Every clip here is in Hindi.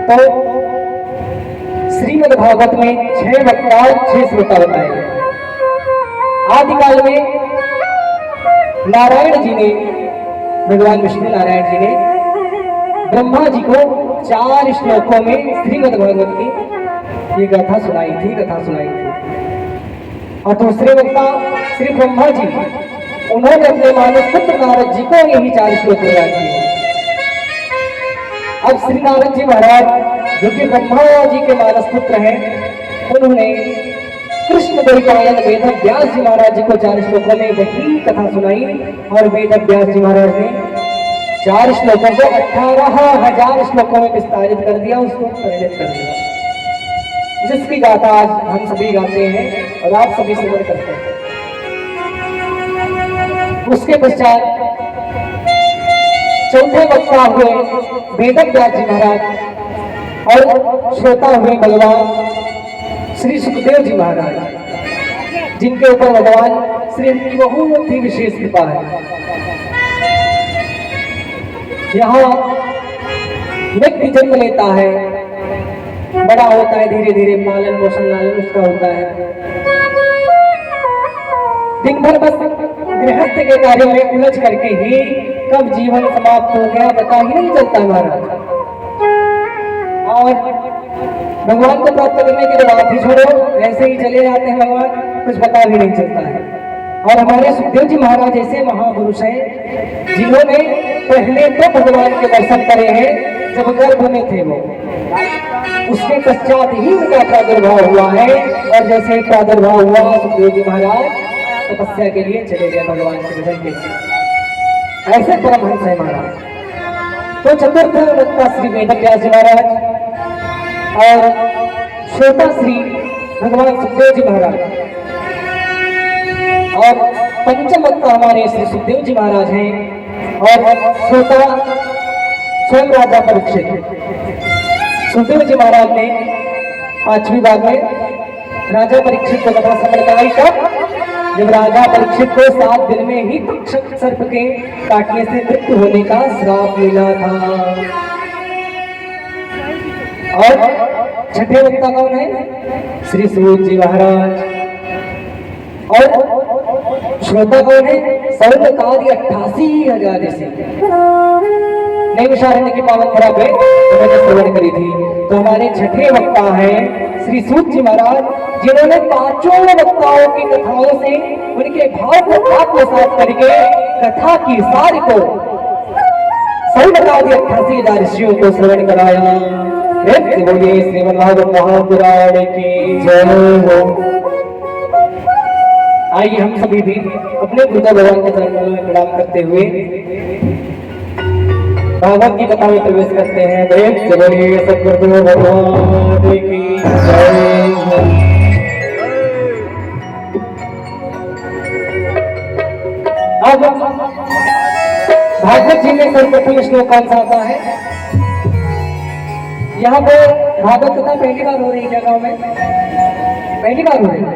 तो श्रीमद् भागवत में 6 वक्ता 6 श्रोता बताए गए। आदिकाल में नारायण जी ने, भगवान विष्णु नारायण जी ने ब्रह्मा जी को 4 श्लोकों में श्रीमद् भागवत की ये कथा सुनाई थी। और दूसरे वक्ता श्री ब्रह्मा जी, उन्होंने अपने मानस पुत्र नारद जी को यही 4 श्लोक याद किए। अब श्री नारद जी महाराज जो कि ब्रह्मा जी के मानस पुत्र हैं, उन्होंने कृष्ण द्वैपायन वेद व्यास जी महाराज जी को 4 श्लोकों में वही कथा सुनाई। और वेद व्यास जी महाराज ने 4 श्लोकों को 18,000 श्लोकों में विस्तारित कर दिया, उसको परिणित कर दिया, जिसकी गाथा आज हम सभी गाते हैं और आप सभी श्रवण करते हैं। उसके पश्चात चौथे वक्ता हुए वेद व्यास जी महाराज और श्रोता हुए भगवान श्री सुखदेव जी महाराज, जिनके ऊपर भगवान श्री की बहुत ही विशेष कृपा है। यहाँ व्यक्ति जन्म लेता है, बड़ा होता है, धीरे धीरे पालन पोषण लालन उसका होता है। दिन भर बस गृहस्थ के कार्य में उलझ करके ही कब जीवन समाप्त हो गया पता ही नहीं चलता महाराज। और भगवान को प्राप्त करने की बात ही छोड़ो, ऐसे ही चले जाते हैं भगवान, कुछ पता भी नहीं चलता है। और हमारे सुखदेव जी महाराज ऐसे महापुरुष हैं जिन्होंने पहले तो भगवान के दर्शन करे हैं जब गर्भ में थे वो, उसके पश्चात ही उनका प्रादुर्भाव हुआ है। और जैसे प्रादुर्भाव हुआ सुखदेव जी महाराज तपस्या के लिए चले गए भगवान के भजन के लिए। ऐसे परमहंस है महाराज। तो चतुर्थ वक्ता श्री वेद व्यास जी महाराज और श्रोता श्री भगवान सुखदेव जी महाराज और पंचम वक्ता हमारे श्री सुखदेव जी महाराज हैं और श्रोता स्वयं राजा परीक्षित। सुखदेव जी महाराज ने 5वीं भाग में राजा परीक्षित को कथा श्रवण कराई। तब जब राजा परीक्षित को 7 दिन में ही तक्षक सर्प के काटने से मृत्यु होने का श्राप मिला था। और छठे वक्ता कौन है? श्री सूत जी महाराज। और श्रोता कौन है? सर्वकार्य 88,000 से नैमिषारण्य की पावन धरा पे मैंने श्रवण करी थी। तो हमारे छठे वक्ता हैं श्री सूत जी महाराज, जिन्होंने 5 वक्ताओं की कथाओं से उनके भाव को आत्मसात करके कथा की सारी को सर्वकार्य 88,000 ऋषियों को श्रवण कराया। बोलिए श्रीमद् भागवत महापुराण की जय हो। आइए हम सभी भी अपने गुरुदेव भगवान के चरणों में प्रणाम करते हुए भागवत की कथा में प्रवेश करते हैं। बोलिए सद्गुरु भगवान की जय हो। अब भागवत जी में सर्वप्रथम श्लोक कौन सा आता है? यहाँ पर भागवत कथा पहली बार हो रही है क्या गाँव में? पहली बार हो रही है,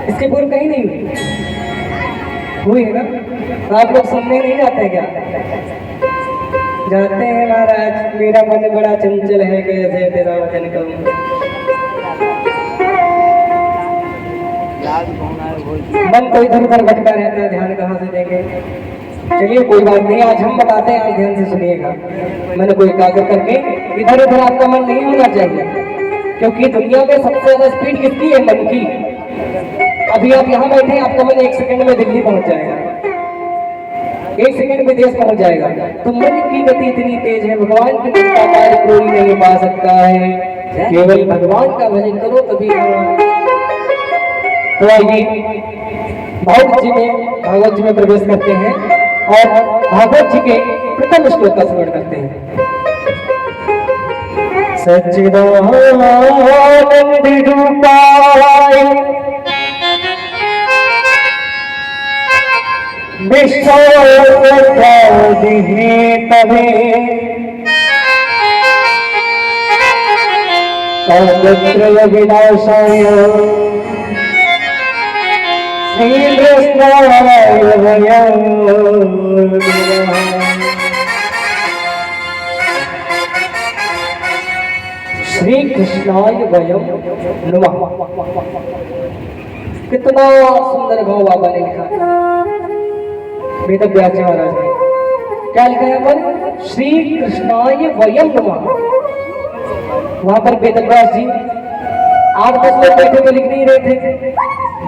इसके पूर्व कहीं नहीं हुई है ना? तो आप लोग सुनने नहीं जाते क्या? जाते हैं महाराज, मेरा मन बड़ा चंचल है, कैसे तेरा वचन कहूं। मन तो इधर उधर भटका रहता है, ध्यान कहाँ से देंगे। चलिए कोई बात नहीं, आज हम बताते हैं, आप ध्यान से सुनिएगा। मैंने कोई एकाग्र करके इधर उधर आपका मन नहीं होना चाहिए, क्योंकि दुनिया में सबसे ज्यादा स्पीड किसकी है? मन की। अभी आप यहाँ बैठे हैं, आपका मन 1 सेकंड में दिल्ली पहुंच जाएगा, 1 सेकंड में देश पहुंच जाएगा। तो मन की गति इतनी तेज है, भगवान की कृपा कार्य कोई नहीं पा सकता है, केवल भगवान का भजन करो तभी। तो आइए भागवत जी में प्रवेश करते हैं और भागवत जी के प्रथम श्लोक का श्रवण करते हैं। सच्चिदानंद रूपाय विश्वोत्पत्तिहेतवे तापत्रय विनाशाय श्रीकृष्णाय वयम् श्री कृष्णाय वयम नमः। कितना सुंदर भाव बाबा ने लिखा वेद व्यास जी महाराज ने। क्या लिखा है पर श्री कृष्णाय वयम नमः। वहां पर वेद व्यास जी 8-10 लोग बैठे तो लिख नहीं रहे थे।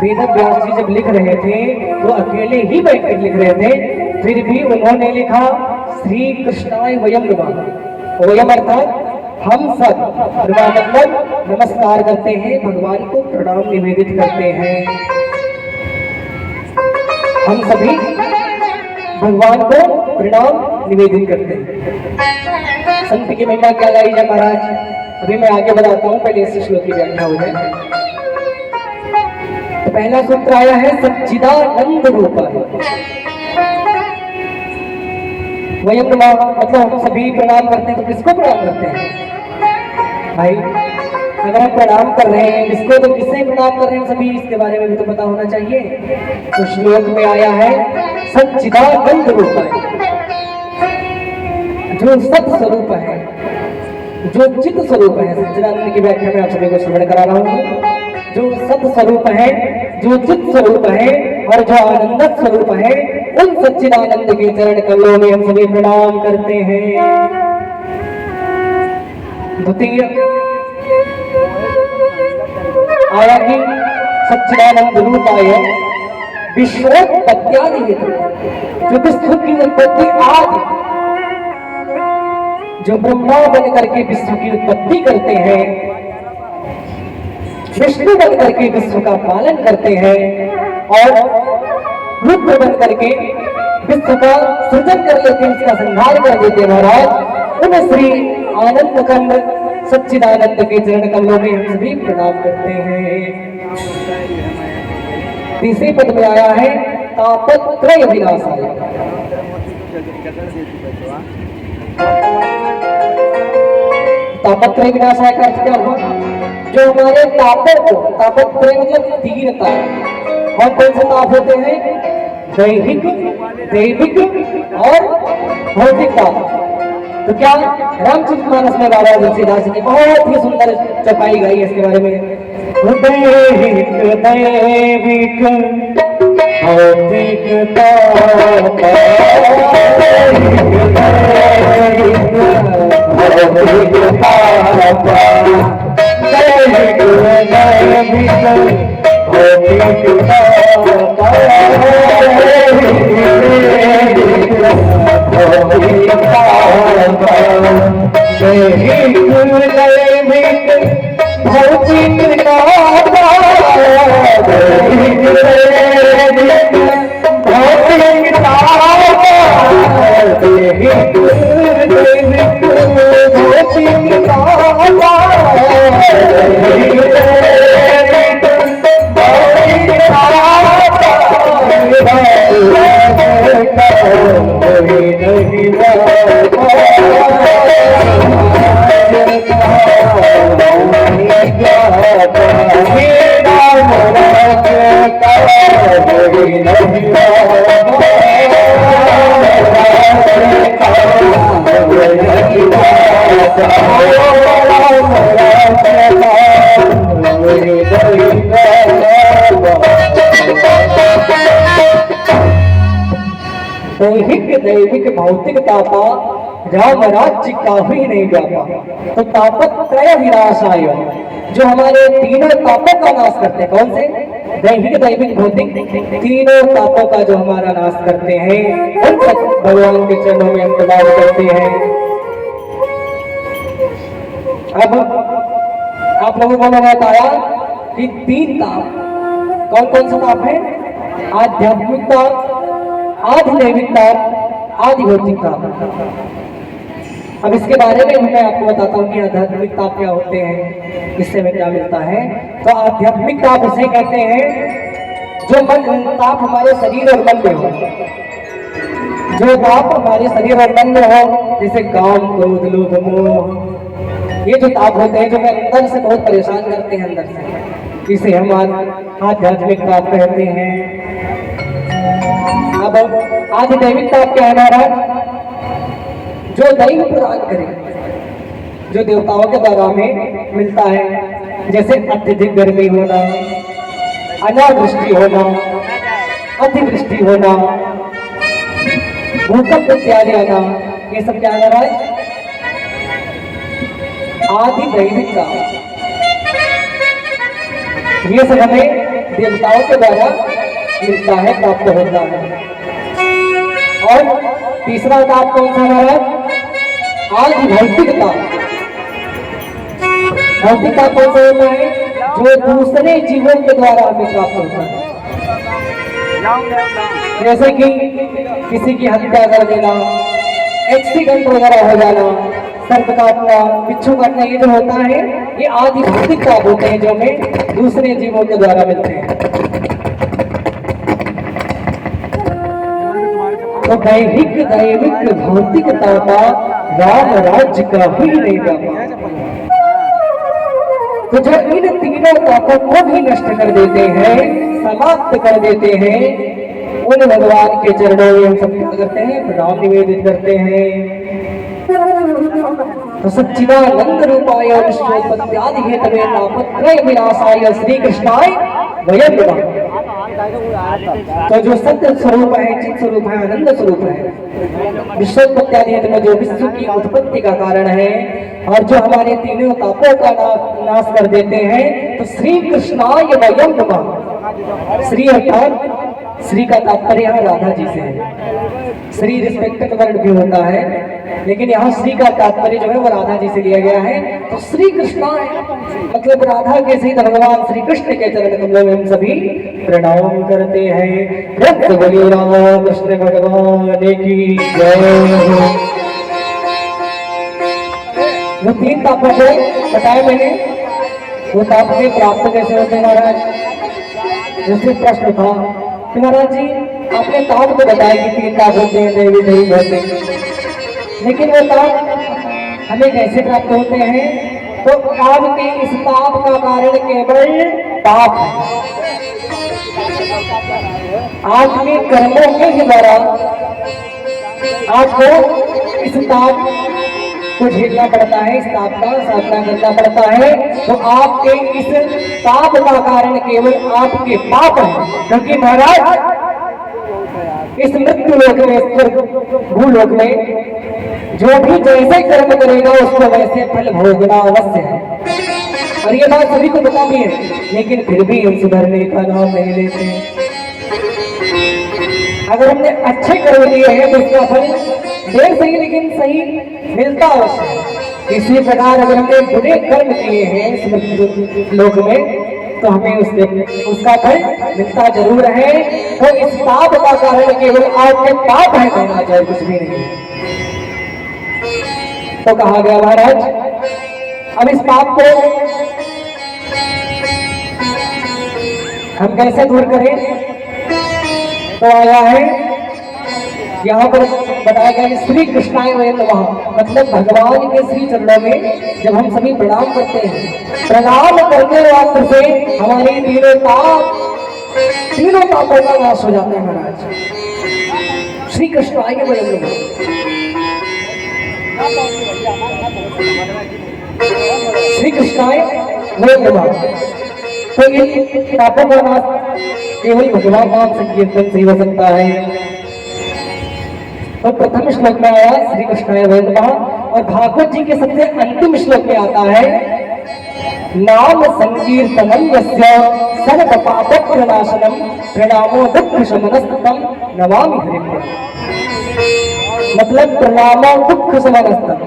वेद व्यास जी जब लिख रहे थे तो अकेले ही बैठ कर लिख रहे थे, फिर भी उन्होंने लिखा श्री कृष्णाय वयम नमः। वयम अर्थात हम सब, मतलब नमस्कार करते हैं, भगवान को प्रणाम निवेदित करते हैं। हम सभी भगवान को प्रणाम निवेदित करते हैं। संत की महिमा क्या गाई है महाराज, अभी मैं आगे बताता हूँ, पहले इस श्लोक की व्याख्या हो जाए। तो पहला सूत्र आया है सच्चिदानंद रूपाय वयम नमः। मतलब हम सभी प्रणाम करते हैं, तो किसको प्रणाम करते हैं भाई? अगर हम प्रणाम कर रहे हैं किसको, तो किससे प्रणाम कर रहे हैं सभी, इसके बारे में भी तो पता होना चाहिए। तो श्लोक में आया है सच्चिदानंद रूपाय, जो सत स्वरूप है, जो चित स्वरूप है। सच्चिदानंद की व्याख्या में आप सभी को श्रवण करा रहा हूँ। जो सत स्वरूप है, जो चित स्वरूप है और जो आनंद स्वरूप है, उन सच्चिदानंद के चरण कमलों में हम सभी प्रणाम करते हैं। द्वितीय आया कि सच्चिदानंद रूपाय विश्वोत्पत्त्यादि हेतु, जो विश्व की उत्पत्ति आदि, जो ब्रह्मा बन करके विश्व की उत्पत्ति करते हैं, विष्णु बन करके विश्व का पालन करते हैं और रुद्र बन करके विश्व का सृजन कर लेते हैं, इसका संहार कर देते हैं महाराज। उन श्री आनंद कंद सच्चिदानंद के चरण कमलों में हम सभी प्रणाम करते हैं। तीसरे पद में आया है तापत्रय विनाशाय। तापत्रय विनाशाय का अर्थ क्या हुआ? जो हमारे तापों को, तापत्रय मतलब तीव्रता, और कौन से ताप होते हैं? दैहिक, दैविक और भौतिक ताप। तो क्या रामचरितमानस में बाबा तुलसीदास ने बहुत ही सुंदर चौपाई गाई है इसके बारे में। दैहिक, दैविक, भौतिक ताप, दैहिक, दैविक, भौतिक तापा राम राज्य काफी नहीं व्यापा। तो तापत्रय विनाशाय, जो हमारे तीनों तापों का नाश करते हैं। कौन से? दैहिक, दैविक, भौतिक, तीनों तापों का जो हमारा नाश करते हैं, उन भगवान के चरणों में हम प्रणाम करते हैं। अब आप लोगों को मैंने बताया कि 3 ताप कौन कौन से ताप है? आध्यात्मिक ताप, आधिदैविक ताप, आदि भौतिक ताप। अब इसके बारे में मैं आपको बताता हूँ कि आध्यात्मिक ताप क्या होते हैं, इससे हमें क्या मिलता है। तो आध्यात्मिक ताप उसे कहते हैं जो मन ताप हमारे शरीर और मन में हो, जो ताप हमारे शरीर और मन में हो, जैसे काम, क्रोध, लोभ, मोह, ये जो ताप होते हैं जो हमें अंदर से बहुत परेशान करते हैं अंदर से, इसे हम आध्यात्मिक ताप कहते हैं। अब आधिदैविक ताप क्या है महाराज? जो दैव प्रदान करे, जो देवताओं के द्वारा हमें मिलता है, जैसे अत्यधिक गर्मी होना, अनावृष्टि होना, अतिवृष्टि होना, भूकंप इत्यादि आना, ये सब क्या आ रहा है? आदि दैविकता, ये सब हमें देवताओं के द्वारा मिलता है, प्राप्त होता है। और तीसरा ताप कौन सा हमारा? आदि भौतिकता। भौतिकता कौन सा होता है? जो दूसरे जीवों के द्वारा हमें प्राप्त होता है, जैसे कि किसी की हत्या कर देना, एक्सीडेंट वगैरह हो जाना, सर्प काटना, बिच्छू काटना, ये जो होता है ये आदि भौतिक ताप होते हैं जो हमें दूसरे जीवों के द्वारा मिलते हैं। तो दैहिक दैविक भौतिक तापा राम राज्य का ही नहीं पापा। तो जो इन तीनों तापों को भी नष्ट कर देते हैं, समाप्त कर देते हैं, उन भगवान के चरणों में हम सब क्या करते हैं? प्रणाम निवेदित करते हैं। तो सच्चिदानंद रूपाय विश्वोत्पत्त्यादि हेतवे तापत्रय विनाशाय श्री कृष्णाय वयं नमः। तो जो सत्य स्वरूप है, चित स्वरूप है, आनंद स्वरूप है, विश्वोत्पत्त्यादि हेतु में जो विश्व की उत्पत्ति का कारण है और जो हमारे तीनों तापों का नाश कर देते हैं, तो श्री कृष्णाय वयं नमः। श्री अर्थात श्री का तात्पर्य यहाँ राधा जी से है। श्री रिस्पेक्टेड वर्ड भी होता है, लेकिन यहाँ श्री का तात्पर्य जो है वो राधा जी से लिया गया है। तो श्री कृष्णा मतलब राधा के सहित भगवान श्री कृष्ण के चरण कमलों में हम सभी प्रणाम करते हैं। कृष्ण भगवान की जय। वो तीन तापों को बताया मैंने, वो ताप के प्राप्त कैसे होते हैं महाराज? जैसे प्रश्न था कि महाराज जी आपने ताप को बताया कि तीन ताप होते हैं, देवी देवी भौतिक, लेकिन वो ताप हमें कैसे प्राप्त होते हैं? तो आपके इस ताप का कारण केवल पाप है। आपके कर्मों के ही द्वारा आपको इस ताप को झेलना पड़ता है, इस ताप का सामना करना पड़ता है। तो आपके इस ताप का कारण केवल आपके पाप है, क्योंकि महाराज इस मृत्यु लोक में, भूलोक में जो भी जैसे कर्म करेगा उसको वैसे फल भोगना अवश्य है। और ये बात सभी को पता भी है, लेकिन फिर भी हम सुधरने का नाम नहीं लेते। अगर हमने अच्छे कर्म किए हैं तो उसका फल देर सही लेकिन सही मिलता अवश्य है। इसी प्रकार अगर हमने बुरे कर्म किए हैं इस मृत्यु लोक में तो हमें उसका फल मिलता जरूर है। तो इस पाप का कारण केवल आपके पाप है, कहना चाहिए, कुछ भी नहीं। तो कहा गया महाराज अब इस पाप को हम कैसे दूर करें? तो आया है यहाँ पर बताया गया श्री कृष्णाय वयं नमः, मतलब भगवान के श्री चरणों में जब हम सभी प्रणाम करते हैं, प्रणाम करने मात्र से हमारे तीनों पापों का नाश हो जाता है महाराज। श्री कृष्णाय वयं नमः, श्री कृष्णाय वयं नमः। तो इन पापों का नाश केवल भगवान नाम संकीर्तन से हो सकता है। तो प्रथम श्लोक में आया श्री कृष्णाय वयं नमः, और भागवत जी के सबसे अंतिम श्लोक में आता है नाम संकीर्तनम यस्य सर्व पाप प्रणाशनम प्रणामो दुख शमनस्तम नमामि हरिं। मतलब प्रणामो दुख शमनस्तम,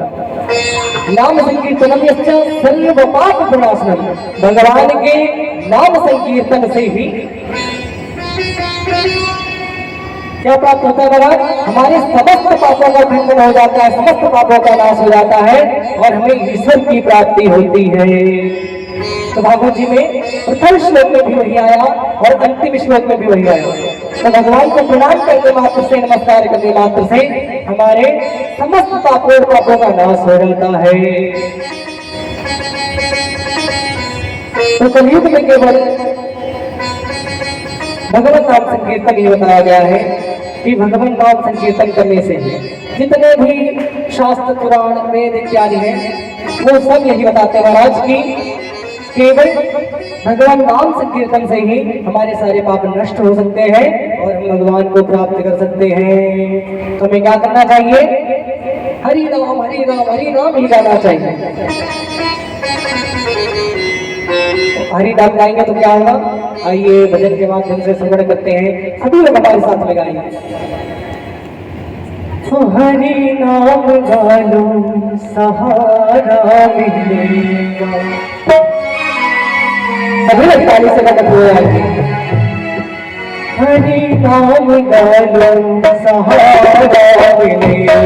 नाम संकीर्तनम यस्य सर्व पाप प्रणाशनम, भगवान के नाम संकीर्तन से ही क्या प्राप्त होता है महाराज? हमारे समस्त पापों का खंडन हो जाता है, समस्त पापों का नाश हो जाता है और हमें ईश्वर की प्राप्ति होती है। तो भागवत जी में प्रथम श्लोक में भी वही आया और अंतिम श्लोक में भी वही आया। तो भगवान को प्रणाम करने मात्र से, नमस्कार करने मात्र से हमारे समस्त पापों का नाश हो जाता है। तो कलयुग में केवल भगवत नाम संकीर्तन ही बताया गया है कि भगवान नाम संकीर्तन करने से जितने भी शास्त्र पुराण वेद इत्यादि हैं वो सब यही बताते हैं महाराज की केवल भगवान नाम संकीर्तन से ही हमारे सारे पाप नष्ट हो सकते हैं और हम भगवान को प्राप्त कर सकते हैं। तो हमें क्या करना चाहिए? हरि नाम हरि नाम हरि नाम ही गाना चाहिए। हरि नाम गाएंगे तो क्या होगा? आइए भजन के माध्यम से श्रवण करते हैं, सभी लोग हमारे साथ में गाएंगे। हरि नाम गालो सहारा मिलेगा। सभी लोग ताली से गाते हुए आएंगे। हरि नाम गालो सहारा मिलेगा,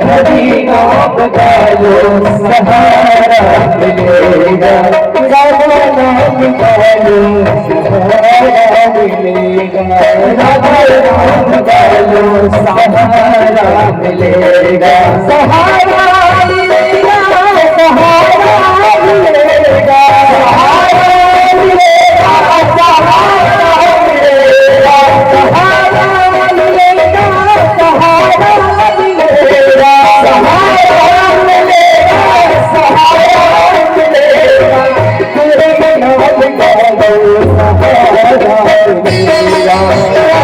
हरि नाम गालो सहारा मिलेगा, राधा नाम गालो सहारा मिलेगा, राधा नाम गालो सहारा मिलेगा, सहारा मिलेगा, सहारा मिलेगा, सहारा मिलेगा, सहारा मिलेगा, सहारा मिलेगा, सहारा मिलेगा, सहारा मिलेगा, सहारा मिलेगा, तेरे नाम गालो सहारा मिलेगा,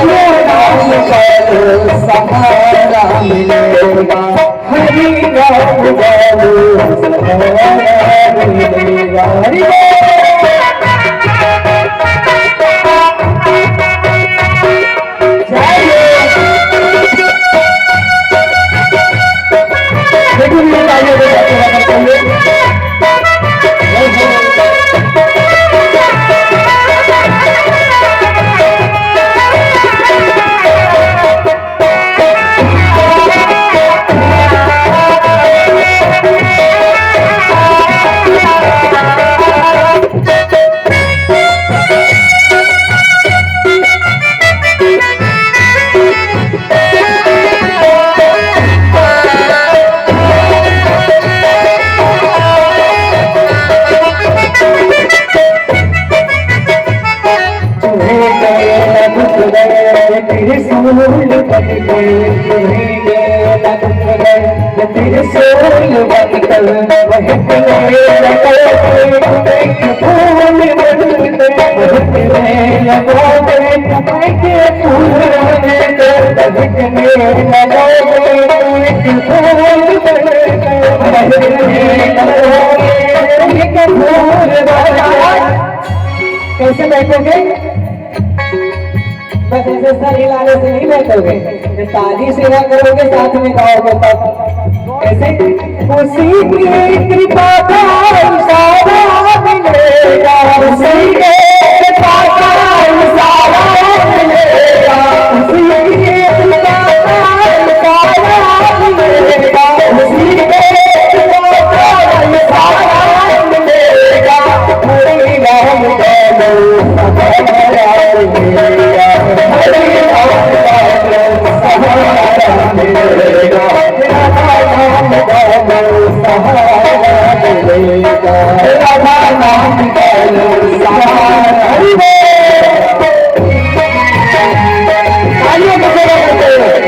नाम गालो सहारा मिलेगा, हरि नाम गालो सहारा मिलेगा। कैसे बैठोगे? बस ऐसे सर हिलाने से नहीं बैठोगे, ताली सेवा करोगे, साथ में गाओगे तब। ऐसे उसी की कृपा का इशारा मिलेगा, उसी के कृपा का इशारा मिलेगा, उसी के कृपा का इशारा मिलेगा, उसी के कृपा का इशारा मिलेगा, हरि नाम गालो सहारा मिलेगा, हरि नाम गालो सहारा मिलेगा, राधा नाम गालो सहारा मिलेगा, राधा नाम गालो सहारा मिलेगा। तालियों को बजाते हैं।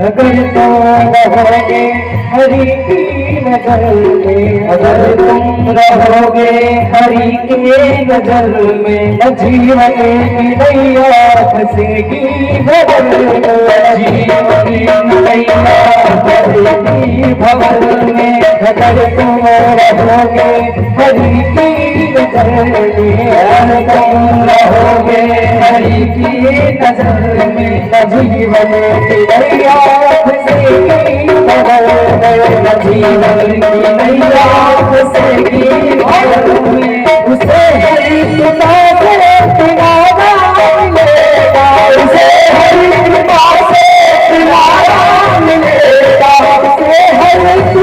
अगर तुम रहोगे हरि की नजर में, अगर तुम रहोगे हरि की नजर में, जीवन की नैया फंसेगी भंवर में, जीवन की नैया फंसेगी भंवर में, अगर तुम रहोगे हरि की नजर में, अगर तुम रहोगे हरि की नजर में, जीवन की नैया फंसेगी भंवर में, जीवन की नैया फंसेगी भंवर में, उसे हरि कृपा से किनारा मिलेगा, उसे हरि कृपा से किनारा मिलेगा, उसे हरि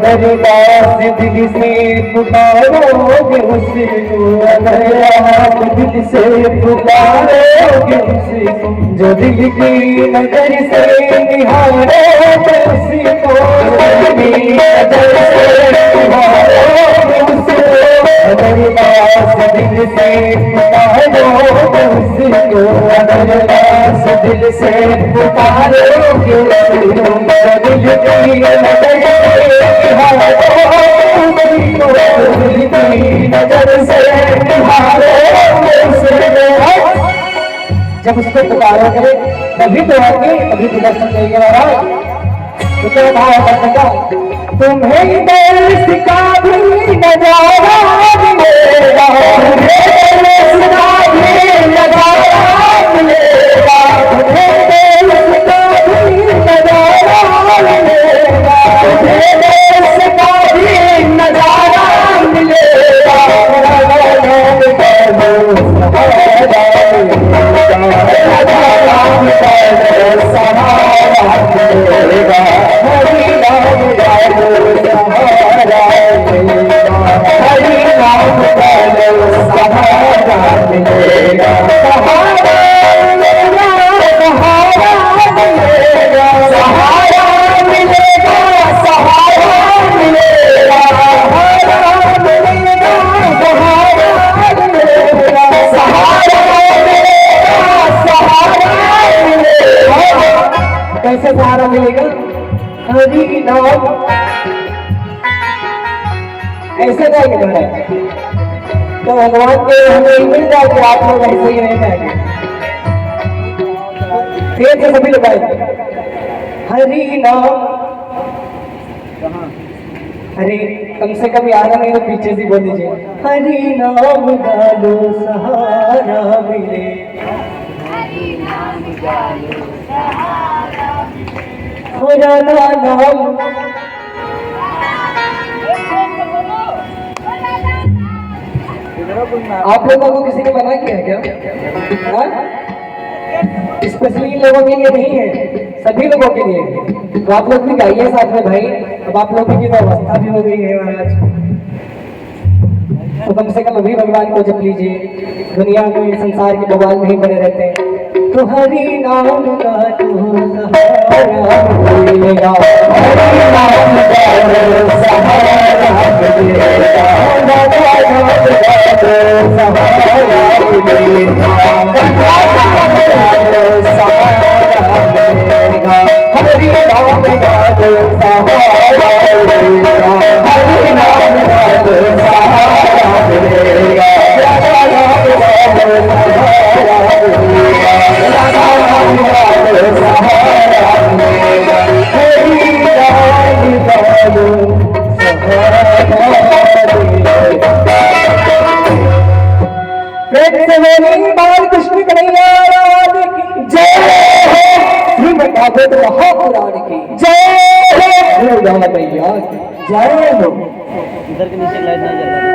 अरदास दिल से पुकारोगे उसको, अरदास दिल से पुकारोगे उसको, जो दिल की नजर से निहारोगे उसको, नजर से निहारोगे उसको, अरदास दिल से पुकारोगे उसको, अरदास दिल से पुकारोगे उसको, दिल की नजर जब उसको पुकारोगे तभी तो आगे तभी तो दर्शन देंगे महाराज। तो क्या भाव बनेगा, तुम्हें दर्श का भी नजारा मिलेगा, तुम्हें दर्श का भी नजारा मिलेगा, तुम्हें दर्श का भी नजारा मिलेगा, तुम्हें दर्श का भी नजारा मिलेगा, कैसे सहारा मिलेगा? हरि नाम ऐसे जाएंगे महाराज, तो भगवान के हमें मिल जाए कि आप लोग ऐसे ही नहीं जाएंगे। फिर से सभी लोग आएंगे हरि नाम। अरे कम से कम याद नहीं तो पीछे से बोल दीजिए, हरि नाम गालो सहारा मिले, हरि नाम गालो सहारा मिले, नाम। आप लोगों को किसी ने मना किया क्या? स्पेशली इन लोगों के लिए नहीं है, सभी लोगों के लिए। तो आप लोग भी गाइए साथ में भाई। अब आप लोगों की तो अवस्था भी हो गई है महाराज, तो कम से कम अभी भगवान को जप लीजिए। दुनिया में संसार के भगवान नहीं बने रहते हैं। तो हरि नाम का तो सहारा मिलेगा, हरि नाम का सहारा मिलेगा, सहारा मिलेगा, हरि नाम का तो सहारा मिलेगा, हरि नाम का तो सहारा मिलेगा, बालकृष्ण कन्हैया की जय हो, श्रीमद्भागवत महापुराण की जय हो, भैया की जय हो। इधर के नीचे लाइट नहीं जल रही।